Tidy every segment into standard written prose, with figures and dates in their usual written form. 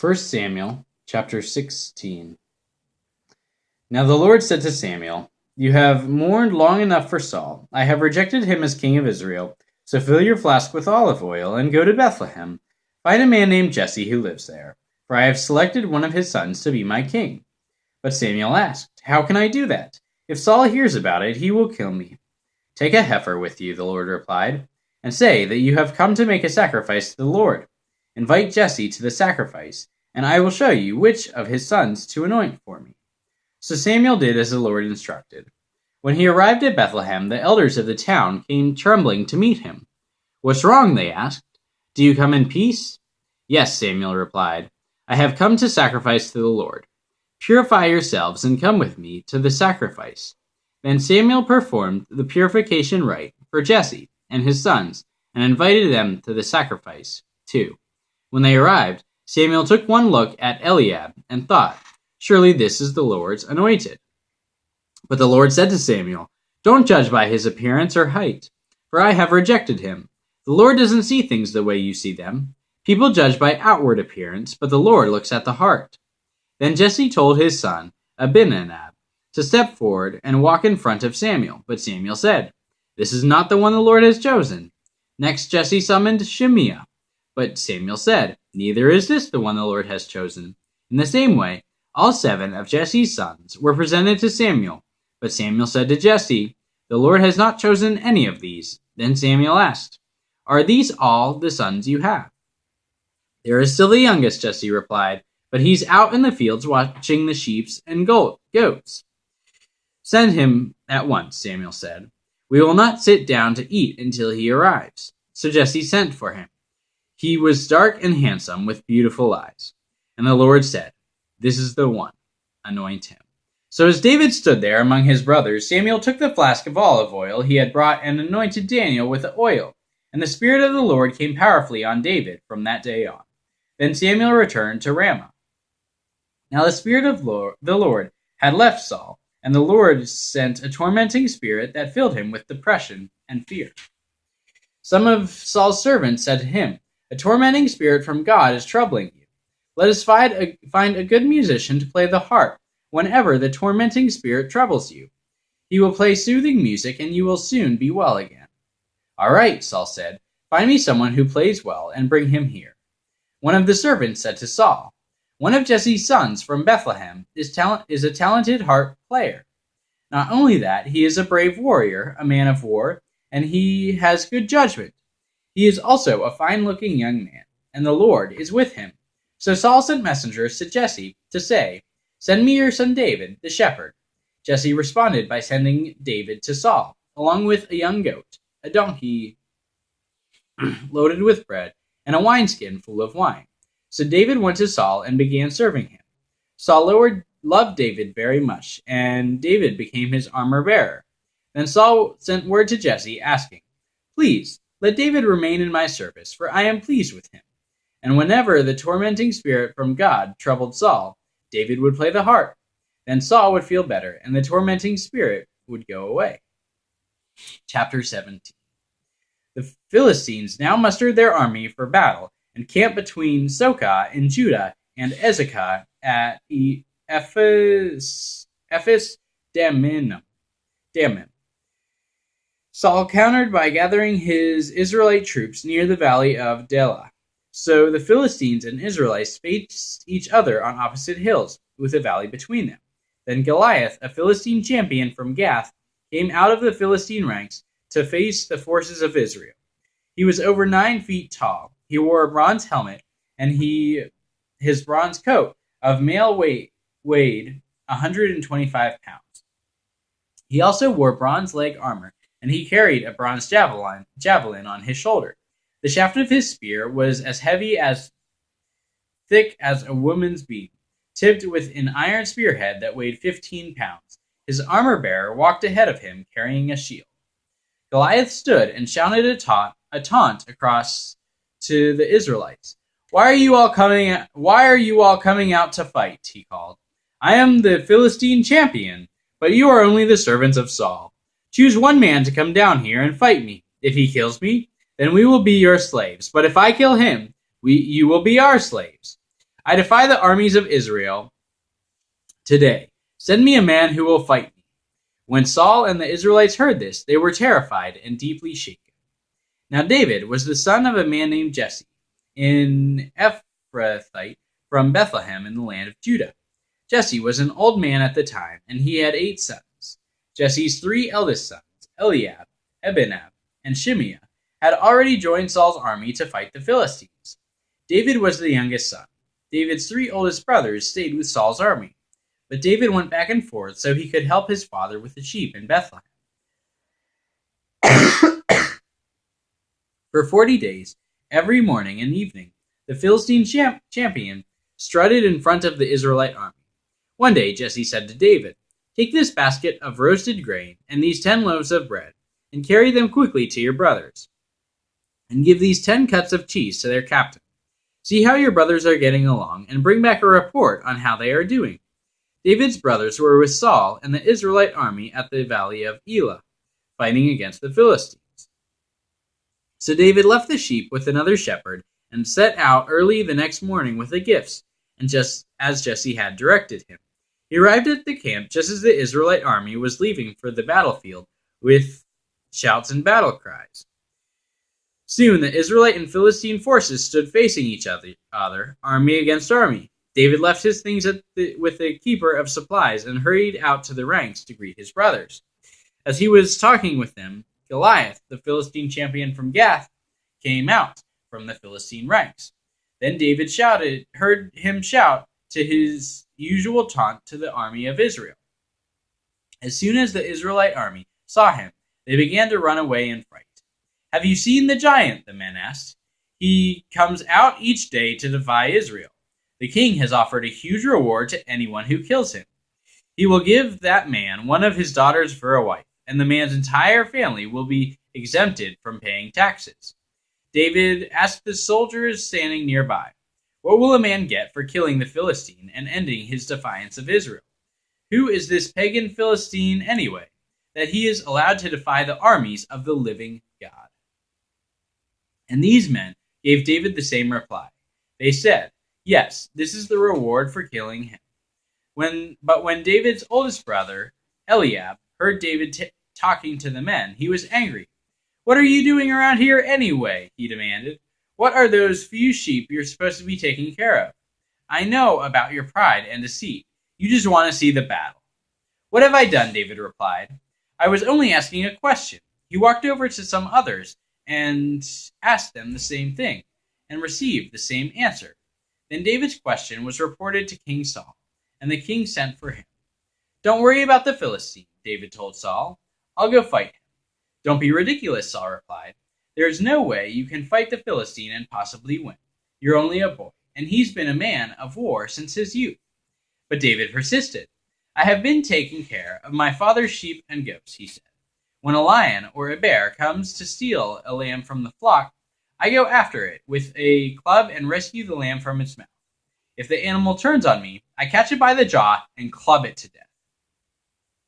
1 Samuel chapter 16. Now the Lord said to Samuel, "You have mourned long enough for Saul. I have rejected him as king of Israel. So fill your flask with olive oil and go to Bethlehem. Find a man named Jesse who lives there, for I have selected one of his sons to be my king." But Samuel asked, "How can I do that? If Saul hears about it, he will kill me." "Take a heifer with you," the Lord replied, "and say that you have come to make a sacrifice to the Lord. Invite Jesse to the sacrifice, and I will show you which of his sons to anoint for me." So Samuel did as the Lord instructed. When he arrived at Bethlehem, the elders of the town came trembling to meet him. "What's wrong?" they asked. "Do you come in peace?" "Yes," Samuel replied. "I have come to sacrifice to the Lord. Purify yourselves and come with me to the sacrifice." Then Samuel performed the purification rite for Jesse and his sons and invited them to the sacrifice, too. When they arrived, Samuel took one look at Eliab and thought, "Surely this is the Lord's anointed." But the Lord said to Samuel, "Don't judge by his appearance or height, for I have rejected him. The Lord doesn't see things the way you see them. People judge by outward appearance, but the Lord looks at the heart." Then Jesse told his son, Abinadab, to step forward and walk in front of Samuel. But Samuel said, "This is not the one the Lord has chosen." Next Jesse summoned Shimea. But Samuel said, "Neither is this the one the Lord has chosen." In the same way, all 7 of Jesse's sons were presented to Samuel. But Samuel said to Jesse, "The Lord has not chosen any of these." Then Samuel asked, "Are these all the sons you have?" "There is still the youngest," Jesse replied, "but he's out in the fields watching the sheep and goats." "Send him at once," Samuel said. "We will not sit down to eat until he arrives." So Jesse sent for him. He was dark and handsome, with beautiful eyes. And the Lord said, "This is the one. Anoint him." So as David stood there among his brothers, Samuel took the flask of olive oil he had brought and anointed Daniel with the oil. And the Spirit of the Lord came powerfully on David from that day on. Then Samuel returned to Ramah. Now the Spirit of the Lord had left Saul, and the Lord sent a tormenting spirit that filled him with depression and fear. Some of Saul's servants said to him, "A tormenting spirit from God is troubling you. Let us find a good musician to play the harp whenever the tormenting spirit troubles you. He will play soothing music, and you will soon be well again." "All right," Saul said, "find me someone who plays well and bring him here." One of the servants said to Saul, "One of Jesse's sons from Bethlehem is a talented harp player. Not only that, he is a brave warrior, a man of war, and he has good judgment. He is also a fine-looking young man, and the Lord is with him." So Saul sent messengers to Jesse to say, "Send me your son David, the shepherd." Jesse responded by sending David to Saul, along with a young goat, a donkey loaded with bread, and a wineskin full of wine. So David went to Saul and began serving him. Saul loved David very much, and David became his armor-bearer. Then Saul sent word to Jesse, asking, "Please, let David remain in my service, for I am pleased with him." And whenever the tormenting spirit from God troubled Saul, David would play the harp. Then Saul would feel better, and the tormenting spirit would go away. Chapter 17. The Philistines now mustered their army for battle and camped between Sokah in Judah and Ezekah at Ephes-Dammim. Saul countered by gathering his Israelite troops near the valley of Dela. So the Philistines and Israelites faced each other on opposite hills, with a valley between them. Then Goliath, a Philistine champion from Gath, came out of the Philistine ranks to face the forces of Israel. He was over 9 feet tall. He wore a bronze helmet, and his bronze coat of mail weighed 125 pounds. He also wore bronze leg armor, and he carried a bronze javelin on his shoulder. The shaft of his spear was as thick as a woman's beam, tipped with an iron spearhead that weighed 15 pounds. His armor-bearer walked ahead of him, carrying a shield. Goliath stood and shouted a taunt across to the Israelites. Why are you all coming out to fight?" he called. "I am the Philistine champion, but you are only the servants of Saul. Choose one man to come down here and fight me. If he kills me, then we will be your slaves. But if I kill him, you will be our slaves. I defy the armies of Israel today. Send me a man who will fight me." When Saul and the Israelites heard this, they were terrified and deeply shaken. Now David was the son of a man named Jesse, an Ephrathite from Bethlehem in the land of Judah. Jesse was an old man at the time, and he had 8 sons. Jesse's 3 eldest sons, Eliab, Abinab, and Shimea, had already joined Saul's army to fight the Philistines. David was the youngest son. David's 3 oldest brothers stayed with Saul's army, but David went back and forth so he could help his father with the sheep in Bethlehem. For 40 days, every morning and evening, the Philistine champion strutted in front of the Israelite army. One day Jesse said to David, "Take this basket of roasted grain and these 10 loaves of bread, and carry them quickly to your brothers, and give these 10 cuts of cheese to their captain. See how your brothers are getting along, and bring back a report on how they are doing." David's brothers were with Saul and the Israelite army at the valley of Elah, fighting against the Philistines. So David left the sheep with another shepherd and set out early the next morning with the gifts, and just as Jesse had directed him. He arrived at the camp just as the Israelite army was leaving for the battlefield with shouts and battle cries. Soon the Israelite and Philistine forces stood facing each other, army against army. David left his things with the keeper of supplies and hurried out to the ranks to greet his brothers. As he was talking with them, Goliath, the Philistine champion from Gath, came out from the Philistine ranks. Then David heard him shout to his usual taunt to the army of Israel. As soon as the Israelite army saw him, they began to run away in fright. "Have you seen the giant?" the men asked. "He comes out each day to defy Israel. The king has offered a huge reward to anyone who kills him. He will give that man one of his daughters for a wife, and the man's entire family will be exempted from paying taxes." David asked the soldiers standing nearby, "What will a man get for killing the Philistine and ending his defiance of Israel? Who is this pagan Philistine anyway, that he is allowed to defy the armies of the living God?" And these men gave David the same reply. They said, "Yes, this is the reward for killing him." But when David's oldest brother, Eliab, heard David talking to the men, he was angry. "What are you doing around here anyway?" he demanded. "What are those few sheep you're supposed to be taking care of? I know about your pride and deceit. You just want to see the battle." "What have I done?" David replied. "I was only asking a question." He walked over to some others and asked them the same thing, and received the same answer. Then David's question was reported to King Saul, and the king sent for him. "Don't worry about the Philistine," David told Saul. "I'll go fight him." "Don't be ridiculous," Saul replied. "There is no way you can fight the Philistine and possibly win. You're only a boy, and he's been a man of war since his youth." But David persisted. "I have been taking care of my father's sheep and goats," he said. "When a lion or a bear comes to steal a lamb from the flock, I go after it with a club and rescue the lamb from its mouth. If the animal turns on me, I catch it by the jaw and club it to death.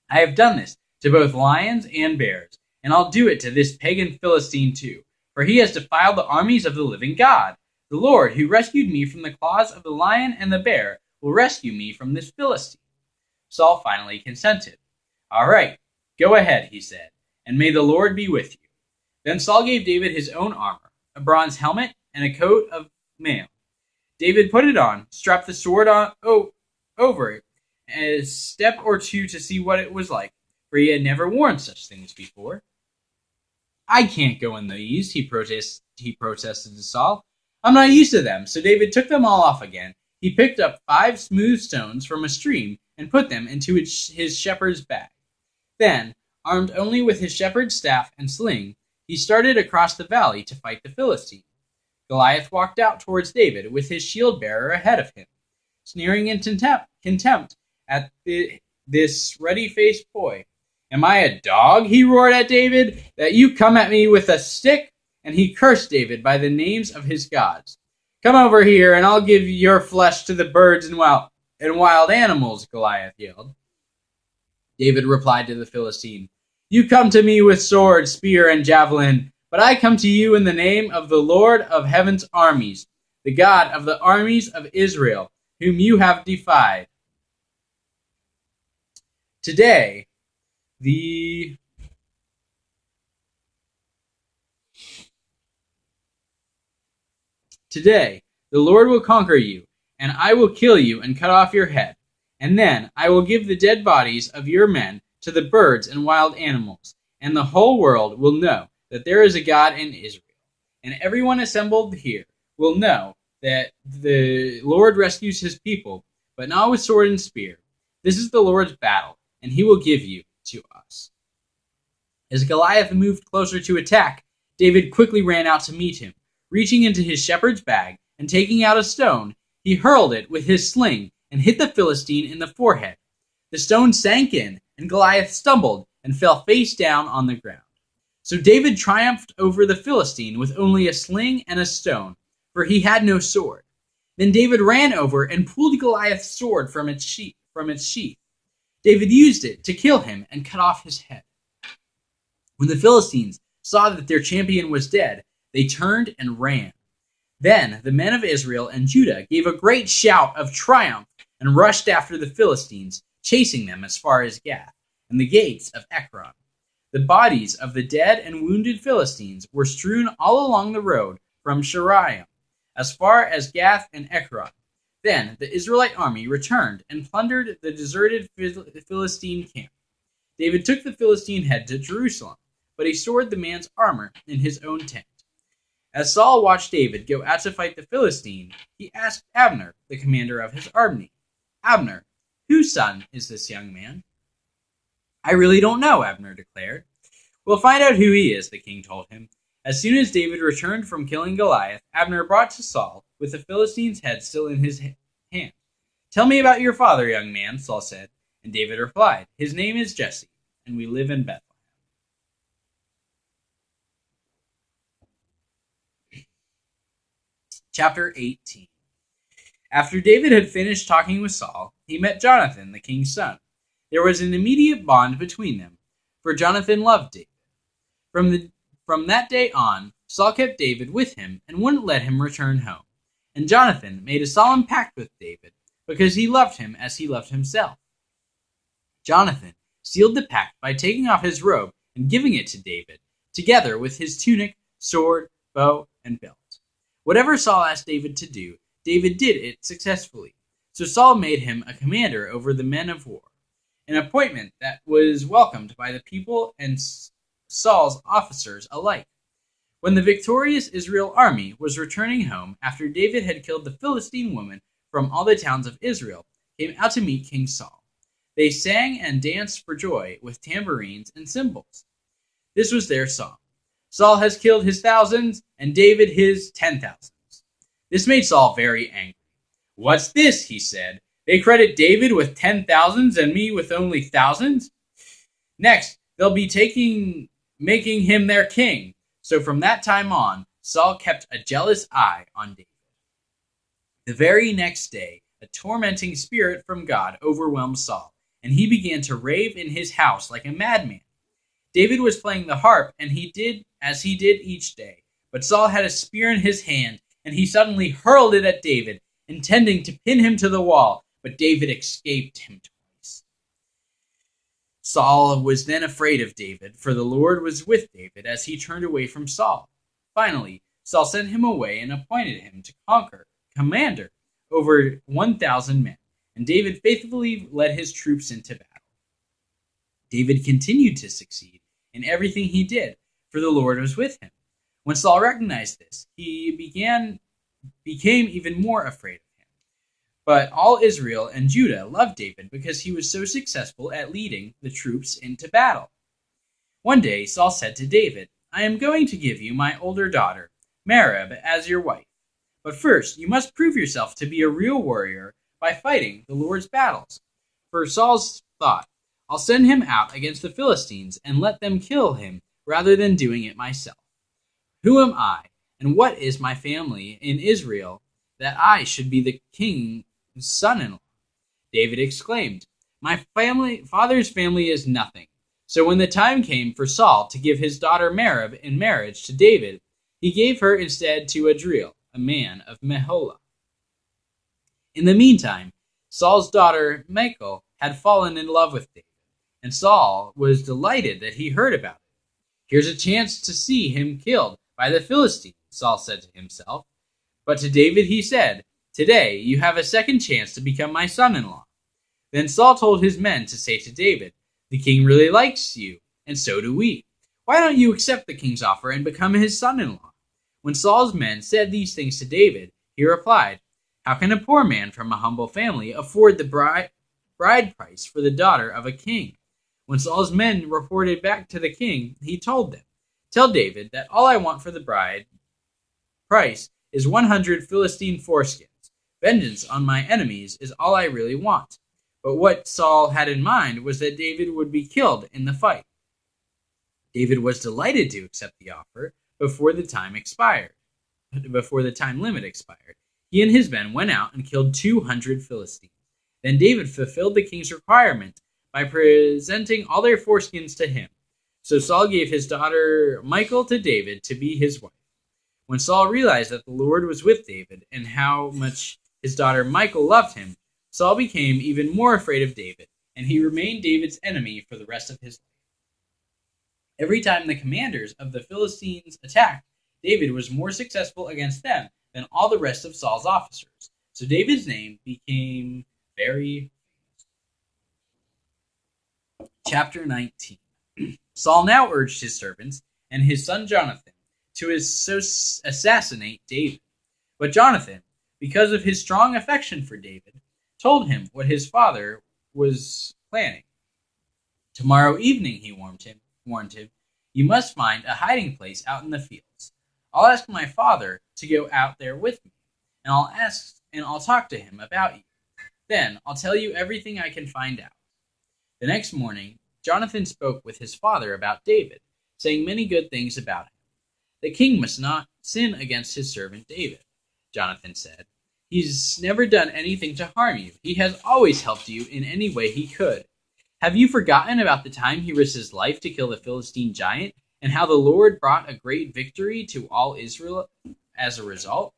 I have done this to both lions and bears, and I'll do it to this pagan Philistine too, for he has defiled the armies of the living God. The Lord, who rescued me from the claws of the lion and the bear, will rescue me from this Philistine." Saul finally consented. "All right, go ahead," he said, "and may the Lord be with you." Then Saul gave David his own armor, a bronze helmet, and a coat of mail. David put it on, strapped the sword over it, a step or two to see what it was like, for he had never worn such things before. "I can't go in these," he protested to Saul. "I'm not used to them." So David took them all off again. He picked up 5 smooth stones from a stream and put them into his shepherd's bag. Then, armed only with his shepherd's staff and sling, he started across the valley to fight the Philistine. Goliath walked out towards David with his shield-bearer ahead of him, sneering in contempt at this ruddy-faced boy. "Am I a dog," he roared at David, "that you come at me with a stick?" And he cursed David by the names of his gods. "Come over here, and I'll give your flesh to the birds and wild animals," Goliath yelled. David replied to the Philistine, "You come to me with sword, spear, and javelin, but I come to you in the name of the Lord of heaven's armies, the God of the armies of Israel, whom you have defied. Today, the Lord will conquer you, and I will kill you and cut off your head. And then I will give the dead bodies of your men to the birds and wild animals, and the whole world will know that there is a God in Israel. And everyone assembled here will know that the Lord rescues his people, but not with sword and spear. This is the Lord's battle, and he will give you to us. As Goliath moved closer to attack, David quickly ran out to meet him. Reaching into his shepherd's bag and taking out a stone, he hurled it with his sling and hit the Philistine in the forehead. The stone sank in, and Goliath stumbled and fell face down on the ground. So David triumphed over the Philistine with only a sling and a stone, for he had no sword. Then David ran over and pulled Goliath's sword from its sheath. David used it to kill him and cut off his head. When the Philistines saw that their champion was dead, they turned and ran. Then the men of Israel and Judah gave a great shout of triumph and rushed after the Philistines, chasing them as far as Gath and the gates of Ekron. The bodies of the dead and wounded Philistines were strewn all along the road from Sharaim, as far as Gath and Ekron. Then the Israelite army returned and plundered the deserted Philistine camp. David took the Philistine head to Jerusalem, but he stored the man's armor in his own tent. As Saul watched David go out to fight the Philistine, he asked Abner, the commander of his army, "Abner, whose son is this young man?" "I really don't know," Abner declared. "We'll find out who he is," the king told him. As soon as David returned from killing Goliath, Abner brought to Saul, with the Philistine's head still in his hand. "Tell me about your father, young man," Saul said. And David replied, "His name is Jesse, and we live in Bethlehem." Chapter 18. After David had finished talking with Saul, he met Jonathan, the king's son. There was an immediate bond between them, for Jonathan loved David. From that day on, Saul kept David with him and wouldn't let him return home. And Jonathan made a solemn pact with David, because he loved him as he loved himself. Jonathan sealed the pact by taking off his robe and giving it to David, together with his tunic, sword, bow, and belt. Whatever Saul asked David to do, David did it successfully. So Saul made him a commander over the men of war, an appointment that was welcomed by the people and Saul's officers alike. When the victorious Israel army was returning home after David had killed the Philistine women from all the towns of Israel, came out to meet King Saul. They sang and danced for joy with tambourines and cymbals. This was their song: "Saul has killed his thousands, and David his 10,000s." This made Saul very angry. "What's this?" he said. "They credit David with 10,000s and me with only thousands? Next, they'll be making him their king." So from that time on, Saul kept a jealous eye on David. The very next day, a tormenting spirit from God overwhelmed Saul, and he began to rave in his house like a madman. David was playing the harp, and he did as he did each day. But Saul had a spear in his hand, and he suddenly hurled it at David, intending to pin him to the wall, but David escaped him twice. Saul was then afraid of David, for the Lord was with David as he turned away from Saul. Finally, Saul sent him away and appointed him to commander over 1,000 men, and David faithfully led his troops into battle. David continued to succeed in everything he did, for the Lord was with him. When Saul recognized this, he became even more afraid of him. But all Israel and Judah loved David because he was so successful at leading the troops into battle. One day Saul said to David, "I am going to give you my older daughter, Merab, as your wife. But first you must prove yourself to be a real warrior by fighting the Lord's battles." For Saul's thought, "I'll send him out against the Philistines and let them kill him rather than doing it myself. Who am I, and what is my family in Israel, that I should be the king's son-in-law?" David exclaimed, "My father's family is nothing." So when the time came for Saul to give his daughter Merab in marriage to David, he gave her instead to Adriel, a man of Meholah. In the meantime, Saul's daughter Michal had fallen in love with David, and Saul was delighted that he heard about it. "Here's a chance to see him killed by the Philistines," Saul said to himself. But to David he said, "Today you have a second chance to become my son-in-law." Then Saul told his men to say to David, "The king really likes you, and so do we. Why don't you accept the king's offer and become his son-in-law?" When Saul's men said these things to David, he replied, "How can a poor man from a humble family afford the bride price for the daughter of a king?" When Saul's men reported back to the king, he told them, "Tell David that all I want for the bride price is 100 Philistine foreskins. Vengeance on my enemies is all I really want." But what Saul had in mind was that David would be killed in the fight. David was delighted to accept the offer before the time limit expired. He and his men went out and killed 200 Philistines. Then David fulfilled the king's requirement by presenting all their foreskins to him. So Saul gave his daughter Michal to David to be his wife. When Saul realized that the Lord was with David and how much his daughter Michal loved him, Saul became even more afraid of David, and he remained David's enemy for the rest of his life. Every time the commanders of the Philistines attacked, David was more successful against them than all the rest of Saul's officers. So David's name became very famous. Chapter 19. Saul now urged his servants and his son Jonathan to assassinate David. But Jonathan, because of his strong affection for David, told him what his father was planning. "Tomorrow evening," he warned him, "you must find a hiding place out in the fields. I'll ask my father to go out there with me, and I'll talk to him about you. Then I'll tell you everything I can find out." The next morning, Jonathan spoke with his father about David, saying many good things about him. "The king must not sin against his servant David," Jonathan said. "He's never done anything to harm you. He has always helped you in any way he could. Have you forgotten about the time he risked his life to kill the Philistine giant, and how the Lord brought a great victory to all Israel as a result?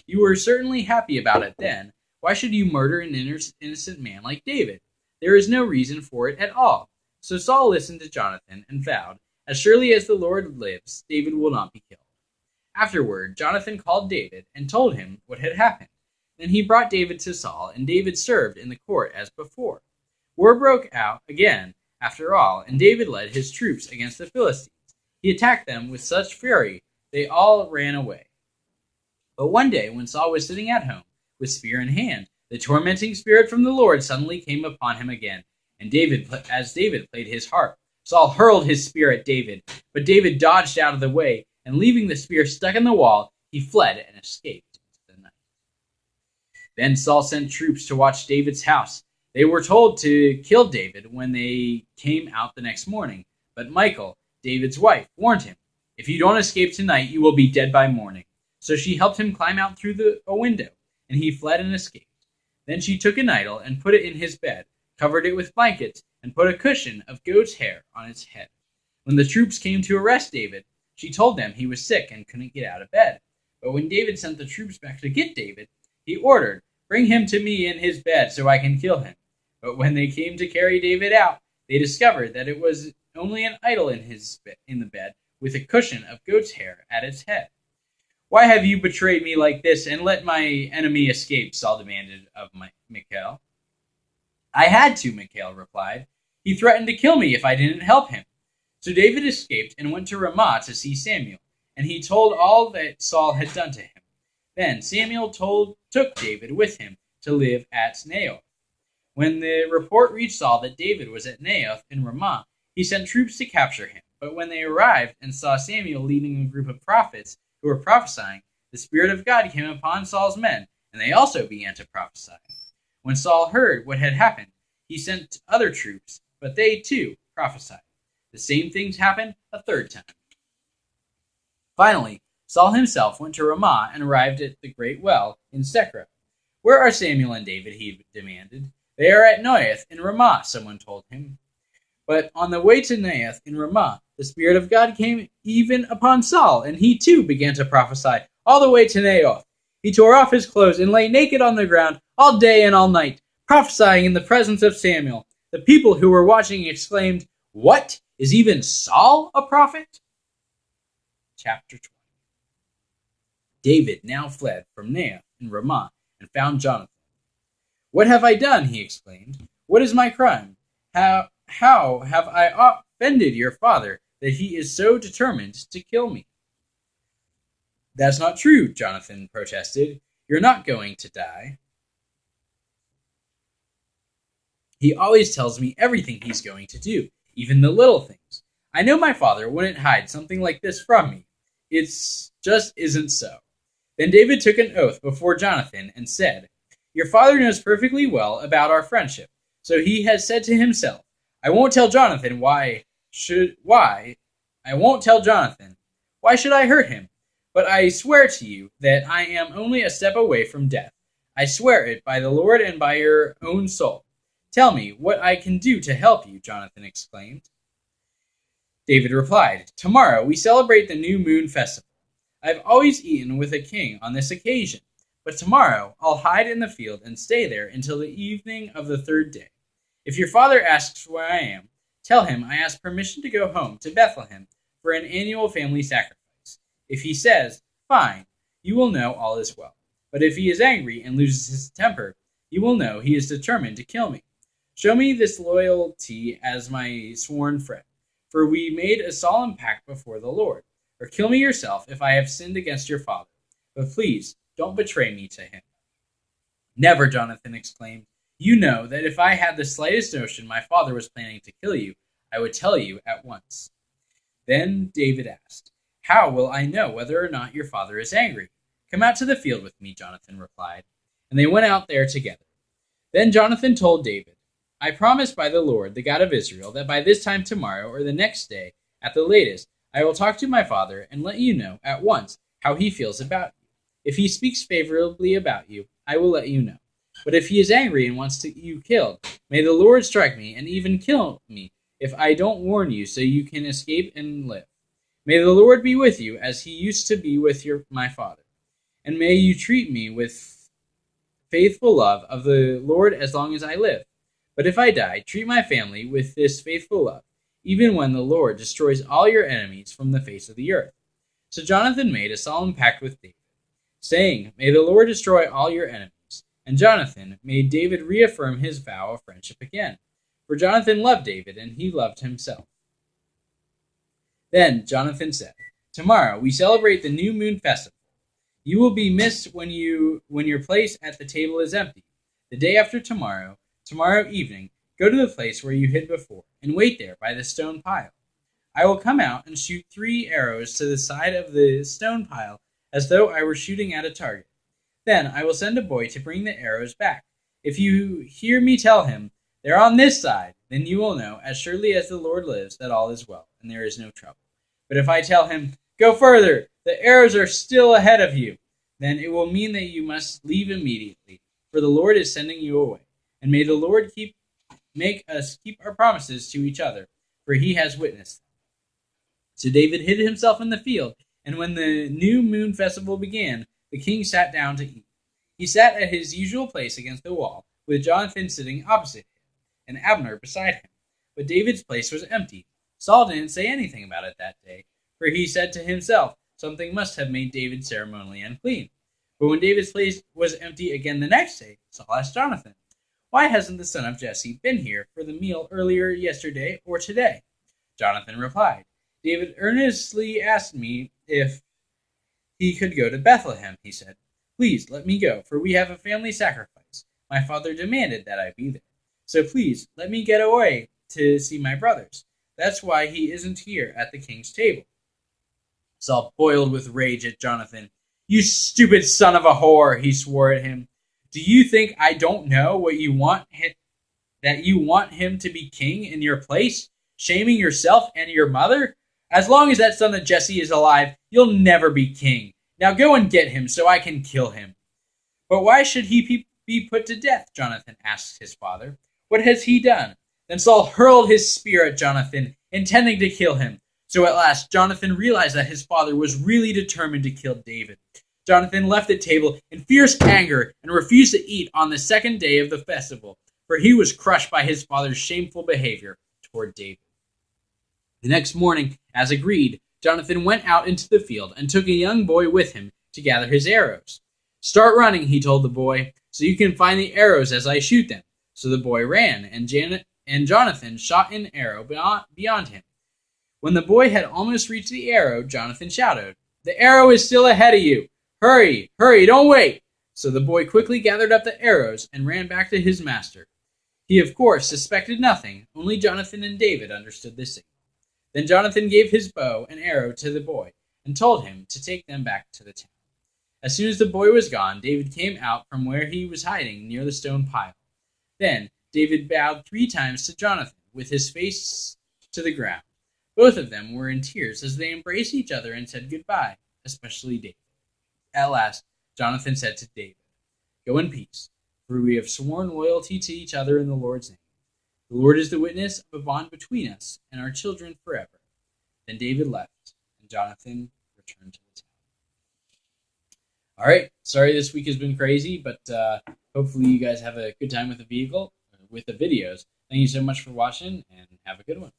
You were certainly happy about it then. Why should you murder an innocent man like David? There is no reason for it at all." So Saul listened to Jonathan and vowed, "As surely as the Lord lives, David will not be killed." Afterward, Jonathan called David and told him what had happened. Then he brought David to Saul, and David served in the court as before. War broke out again, after all, and David led his troops against the Philistines. He attacked them with such fury, they all ran away. But one day, when Saul was sitting at home, with spear in hand, the tormenting spirit from the Lord suddenly came upon him again, and as David played his harp, Saul hurled his spear at David, but David dodged out of the way, and leaving the spear stuck in the wall, he fled and escaped into the night. Then Saul sent troops to watch David's house. They were told to kill David when they came out the next morning, but Michal, David's wife, warned him, "If you don't escape tonight, you will be dead by morning." So she helped him climb out through a window, and he fled and escaped. Then she took an idol and put it in his bed, covered it with blankets, and put a cushion of goat's hair on its head. When the troops came to arrest David, she told them he was sick and couldn't get out of bed. But when David sent the troops back to get David, he ordered, "Bring him to me in his bed so I can kill him." But when they came to carry David out, they discovered that it was only an idol in the bed with a cushion of goat's hair at its head. "Why have you betrayed me like this and let my enemy escape?" Saul demanded of Michal. "I had to," Michal replied. "He threatened to kill me if I didn't help him." So David escaped and went to Ramah to see Samuel, and he told all that Saul had done to him. Then Samuel took David with him to live at Naioth. When the report reached Saul that David was at Naioth in Ramah, he sent troops to capture him. But when they arrived and saw Samuel leading a group of prophets who were prophesying, the Spirit of God came upon Saul's men, and they also began to prophesy. When Saul heard what had happened, he sent other troops, but they too prophesied. The same things happened a third time. Finally, Saul himself went to Ramah and arrived at the great well in Sekra. "Where are Samuel and David?" he demanded. "They are at Naioth in Ramah," someone told him. But on the way to Naioth in Ramah, the Spirit of God came even upon Saul, and he too began to prophesy all the way to Naioth. He tore off his clothes and lay naked on the ground all day and all night, prophesying in the presence of Samuel. The people who were watching exclaimed, "What? Is even Saul a prophet?" Chapter 20. David now fled from Naioth in Ramah and found Jonathan. "What have I done?" he exclaimed. "What is my crime? How have I offended your father that he is so determined to kill me?" "That's not true," Jonathan protested. "You're not going to die. He always tells me everything he's going to do, even the little things. I know my father wouldn't hide something like this from me. It just isn't so." Then David took an oath before Jonathan and said, "Your father knows perfectly well about our friendship, so he has said to himself, I won't tell Jonathan. Why should I hurt him? But I swear to you that I am only a step away from death. I swear it by the Lord and by your own soul. Tell me what I can do to help you," Jonathan exclaimed. David replied, "Tomorrow we celebrate the new moon festival. I've always eaten with a king on this occasion, but tomorrow I'll hide in the field and stay there until the evening of the third day. If your father asks where I am, tell him I ask permission to go home to Bethlehem for an annual family sacrifice. If he says, 'Fine,' you will know all is well. But if he is angry and loses his temper, you will know he is determined to kill me. Show me this loyalty as my sworn friend, for we made a solemn pact before the Lord. Or kill me yourself if I have sinned against your father. But please, don't betray me to him." "Never," Jonathan exclaimed. "You know that if I had the slightest notion my father was planning to kill you, I would tell you at once." Then David asked, "How will I know whether or not your father is angry?" "Come out to the field with me," Jonathan replied. And they went out there together. Then Jonathan told David, "I promise by the Lord, the God of Israel, that by this time tomorrow or the next day, at the latest, I will talk to my father and let you know at once how he feels about you. If he speaks favorably about you, I will let you know. But if he is angry and wants you killed, may the Lord strike me and even kill me if I don't warn you so you can escape and live. May the Lord be with you as he used to be with my father. And may you treat me with faithful love of the Lord as long as I live. But if I die, treat my family with this faithful love, even when the Lord destroys all your enemies from the face of the earth." So Jonathan made a solemn pact with David, saying, "May the Lord destroy all your enemies." And Jonathan made David reaffirm his vow of friendship again, for Jonathan loved David and he loved himself. Then Jonathan said, "Tomorrow we celebrate the new moon festival. You will be missed when your place at the table is empty. The day after tomorrow evening, go to the place where you hid before, and wait there by the stone pile. I will come out and shoot 3 arrows to the side of the stone pile as though I were shooting at a target. Then I will send a boy to bring the arrows back. If you hear me tell him, 'They're on this side,' then you will know, as surely as the Lord lives, that all is well, and there is no trouble. But if I tell him, 'Go further, the arrows are still ahead of you,' then it will mean that you must leave immediately, for the Lord is sending you away. And may the Lord make us keep our promises to each other, for he has witnessed them." So David hid himself in the field, and when the new moon festival began, the king sat down to eat. He sat at his usual place against the wall, with Jonathan sitting opposite him, and Abner beside him. But David's place was empty. Saul didn't say anything about it that day, for he said to himself, something must have made David ceremonially unclean. But when David's place was empty again the next day, Saul asked Jonathan, "Why hasn't the son of Jesse been here for the meal earlier yesterday or today?" Jonathan replied, "David earnestly asked me if he could go to Bethlehem," he said. "Please let me go, for we have a family sacrifice. My father demanded that I be there. So please let me get away to see my brothers. That's why he isn't here at the king's table." Saul boiled with rage at Jonathan. "You stupid son of a whore," he swore at him. "Do you think I don't know what you want that you want him to be king in your place, shaming yourself and your mother? As long as that son of Jesse is alive, you'll never be king. Now go and get him so I can kill him." "But why should he be put to death?" Jonathan asked his father. "What has he done?" Then Saul hurled his spear at Jonathan, intending to kill him. So at last Jonathan realized that his father was really determined to kill David. Jonathan left the table in fierce anger and refused to eat on the second day of the festival, for he was crushed by his father's shameful behavior toward David. The next morning, as agreed, Jonathan went out into the field and took a young boy with him to gather his arrows. "Start running," he told the boy, "so you can find the arrows as I shoot them." So the boy ran, and Jonathan shot an arrow beyond him. When the boy had almost reached the arrow, Jonathan shouted, "The arrow is still ahead of you! Hurry, hurry, don't wait!" So the boy quickly gathered up the arrows and ran back to his master. He, of course, suspected nothing. Only Jonathan and David understood the signal. Then Jonathan gave his bow and arrow to the boy and told him to take them back to the town. As soon as the boy was gone, David came out from where he was hiding near the stone pile. Then David bowed 3 times to Jonathan, with his face to the ground. Both of them were in tears as they embraced each other and said goodbye, especially David. At last, Jonathan said to David, "Go in peace, for we have sworn loyalty to each other in the Lord's name. The Lord is the witness of a bond between us and our children forever." Then David left, and Jonathan returned to the town. All right, sorry this week has been crazy, but hopefully you guys have a good time with the videos. Thank you so much for watching, and have a good one.